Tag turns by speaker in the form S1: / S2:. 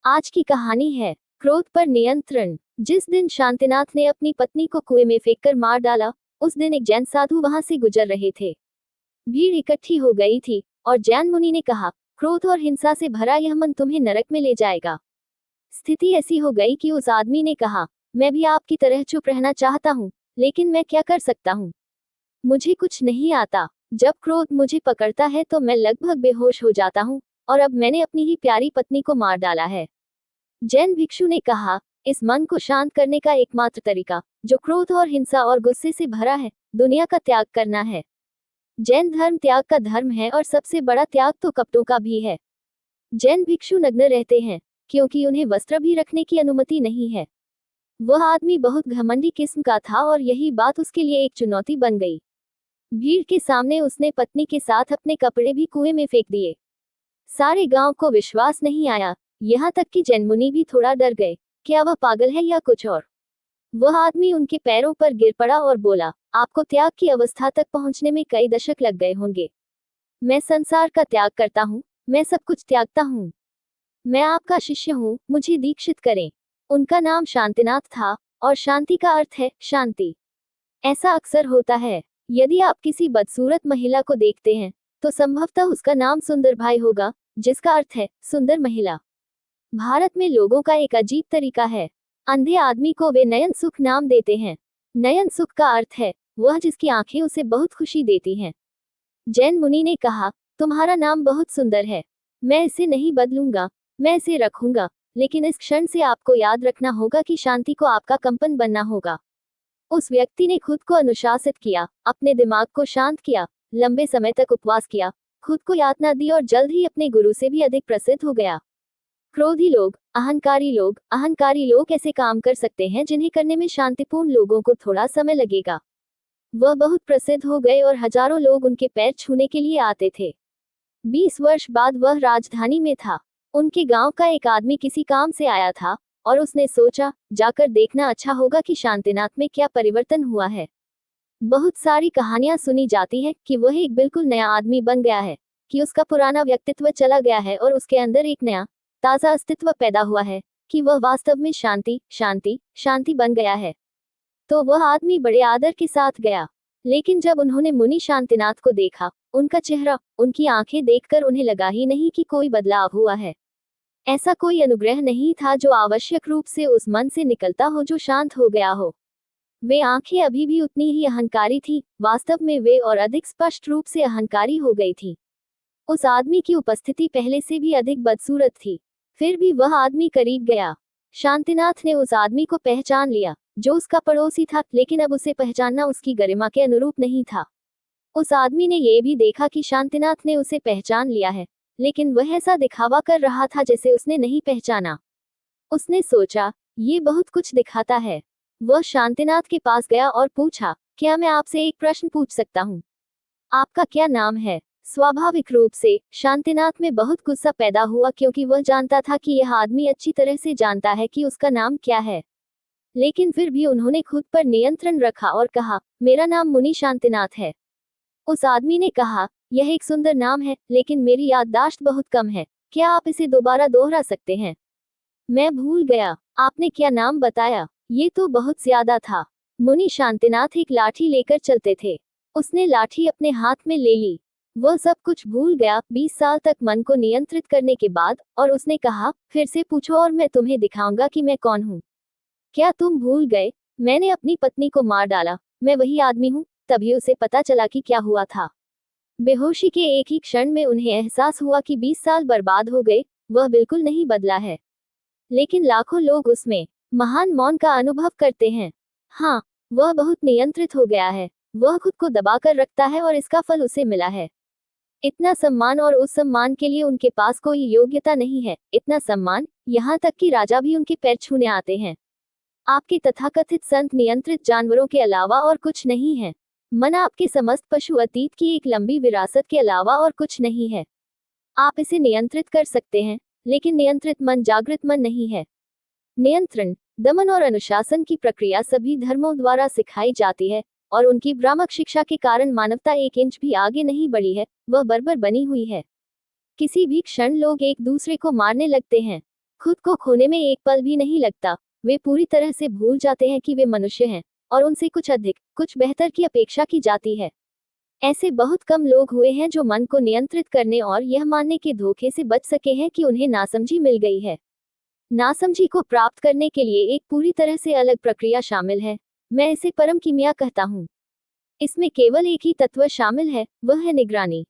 S1: आज की कहानी है क्रोध पर नियंत्रण। जिस दिन शांतिनाथ ने अपनी पत्नी को कुएं में फेंककर मार डाला, उस दिन एक जैन साधु वहां से गुजर रहे थे। भीड़ इकट्ठी हो गई थी और जैन मुनि ने कहा, क्रोध और हिंसा से भरा यह मन तुम्हें नरक में ले जाएगा। स्थिति ऐसी हो गई कि उस आदमी ने कहा, मैं भी आपकी तरह चुप रहना चाहता हूँ, लेकिन मैं क्या कर सकता हूँ? मुझे कुछ नहीं आता। जब क्रोध मुझे पकड़ता है तो मैं लगभग बेहोश हो जाता हूँ, और अब मैंने अपनी ही प्यारी पत्नी को मार डाला है। जैन भिक्षु ने कहा, इस मन को शांत करने का एकमात्र तरीका, जो क्रोध और हिंसा और गुस्से से भरा है, दुनिया का त्याग करना है। जैन धर्म त्याग का धर्म है और सबसे बड़ा त्याग तो कपटों का भी है। जैन भिक्षु नग्न रहते हैं क्योंकि उन्हें वस्त्र भी रखने की अनुमति नहीं है। वह आदमी बहुत घमंडी किस्म का था और यही बात उसके लिए एक चुनौती बन गई। भीड़ के सामने उसने पत्नी के साथ अपने कपड़े भी कुएं में फेंक दिए। सारे गांव को विश्वास नहीं आया, यहाँ तक कि जैन मुनि भी थोड़ा डर गए। क्या वह पागल है या कुछ और? वह आदमी उनके पैरों पर गिर पड़ा और बोला, आपको त्याग की अवस्था तक पहुंचने में कई दशक लग गए होंगे। मैं संसार का त्याग करता हूँ, मैं सब कुछ त्यागता हूँ। मैं आपका शिष्य हूँ, मुझे दीक्षित करें। उनका नाम शांतिनाथ था, और शांति का अर्थ है शांति। ऐसा अक्सर होता है, यदि आप किसी बदसूरत महिला को देखते हैं तो संभवतः उसका नाम सुंदर भाई होगा, जिसका अर्थ है सुंदर महिला। भारत में लोगों का एक अजीब तरीका है, अंधे आदमी को वे नयन सुख नाम देते हैं। नयन सुख का अर्थ है वह जिसकी आंखें उसे बहुत खुशी देती हैं। जैन मुनि ने कहा, तुम्हारा नाम बहुत सुंदर है, मैं इसे नहीं बदलूंगा, मैं इसे रखूंगा, लेकिन इस क्षण से आपको याद रखना होगा कि शांति को आपका कंपन बनना होगा। उस व्यक्ति ने खुद को अनुशासित किया, अपने दिमाग को शांत किया, लंबे समय तक उपवास किया, खुद को यातना दी और जल्द ही अपने गुरु से भी अधिक प्रसिद्ध हो गया। क्रोधी लोग, अहंकारी लोग ऐसे काम कर सकते हैं जिन्हें करने में शांतिपूर्ण लोगों को थोड़ा समय लगेगा। वह बहुत प्रसिद्ध हो गए और हजारों लोग उनके पैर छूने के लिए आते थे। 20 वर्ष बाद वह राजधानी में था। उनके गांव का एक आदमी किसी काम से आया था और उसने सोचा, जाकर देखना अच्छा होगा कि शांतिनाथ में क्या परिवर्तन हुआ है। बहुत सारी कहानियां सुनी जाती है कि वह एक बिल्कुल नया आदमी बन गया है, कि उसका पुराना व्यक्तित्व चला गया है और उसके अंदर एक नया ताजा अस्तित्व पैदा हुआ है, कि वह वास्तव में शांति बन गया है। तो वह आदमी बड़े आदर के साथ गया, लेकिन जब उन्होंने मुनि शांतिनाथ को देखा, उनका चेहरा, उनकी आंखें देखकर उन्हें लगा ही नहीं कि कोई बदलाव हुआ है। ऐसा कोई अनुग्रह नहीं था जो आवश्यक रूप से उस मन से निकलता हो जो शांत हो गया हो। वे आंखें अभी भी उतनी ही अहंकारी थी, वास्तव में वे और अधिक स्पष्ट रूप से अहंकारी हो गई थी। उस आदमी की उपस्थिति पहले से भी अधिक बदसूरत थी। फिर भी वह आदमी करीब गया। शांतिनाथ ने उस आदमी को पहचान लिया, जो उसका पड़ोसी था, लेकिन अब उसे पहचानना उसकी गरिमा के अनुरूप नहीं था। उस आदमी ने यह भी देखा कि शांतिनाथ ने उसे पहचान लिया है, लेकिन वह ऐसा दिखावा कर रहा था जैसे उसने नहीं पहचाना। उसने सोचा, ये बहुत कुछ दिखाता है। वह शांतिनाथ के पास गया और पूछा, क्या मैं आपसे एक प्रश्न पूछ सकता हूँ? आपका क्या नाम है? स्वाभाविक रूप से शांतिनाथ में बहुत गुस्सा पैदा हुआ, क्योंकि वह जानता था कि यह आदमी अच्छी तरह से जानता है कि उसका नाम क्या है। लेकिन फिर भी उन्होंने खुद पर नियंत्रण रखा और कहा, मेरा नाम मुनि शांतिनाथ है। उस आदमी ने कहा, यह एक सुंदर नाम है, लेकिन मेरी याददाश्त बहुत कम है, क्या आप इसे दोबारा दोहरा सकते हैं? मैं भूल गया, आपने क्या नाम बताया? ये तो बहुत ज्यादा था। मुनि शांतिनाथ एक लाठी लेकर चलते थे। उसने लाठी अपने हाथ में ले ली। वह सब कुछ भूल गया 20 साल तक मन को नियंत्रित करने के बाद, और उसने कहा, फिर से पूछो और मैं तुम्हें दिखाऊंगा कि मैं कौन हूँ। क्या तुम भूल गए? मैंने अपनी पत्नी को मार डाला, मैं वही आदमी हूँ। तभी उसे पता चला कि क्या हुआ था। बेहोशी के एक ही क्षण में उन्हें एहसास हुआ कि 20 साल बर्बाद हो गए। वह बिल्कुल नहीं बदला है, लेकिन लाखों लोग उसमें महान मौन का अनुभव करते हैं। हाँ, वह बहुत नियंत्रित हो गया है। वह खुद को दबाकर रखता है और इसका फल उसे मिला है। इतना सम्मान, और उस सम्मान के लिए उनके पास कोई योग्यता नहीं है। इतना सम्मान, यहाँ तक कि राजा भी उनके पैर छूने आते हैं। आपके तथाकथित संत नियंत्रित जानवरों के अलावा और कुछ नहीं है। मन आपके समस्त पशु अतीत की एक लंबी विरासत के अलावा और कुछ नहीं है। आप इसे नियंत्रित कर सकते हैं, लेकिन नियंत्रित मन जागृत मन नहीं है। नियंत्रण, दमन और अनुशासन की प्रक्रिया सभी धर्मों द्वारा सिखाई जाती है, और उनकी भ्रामक शिक्षा के कारण मानवता एक इंच भी आगे नहीं बढ़ी है, वह बर्बर बनी हुई है। किसी भी क्षण लोग एक दूसरे को मारने लगते हैं। खुद को खोने में एक पल भी नहीं लगता। वे पूरी तरह से भूल जाते हैं कि वे मनुष्य हैं और उनसे कुछ अधिक, कुछ बेहतर की अपेक्षा की जाती है। ऐसे बहुत कम लोग हुए हैं जो मन को नियंत्रित करने और यह मानने के धोखे से बच सके हैं कि उन्हें नासमझी मिल गई है। नासमझी को प्राप्त करने के लिए एक पूरी तरह से अलग प्रक्रिया शामिल है। मैं इसे परम कीमिया कहता हूँ। इसमें केवल एक ही तत्व शामिल है, वह है निगरानी।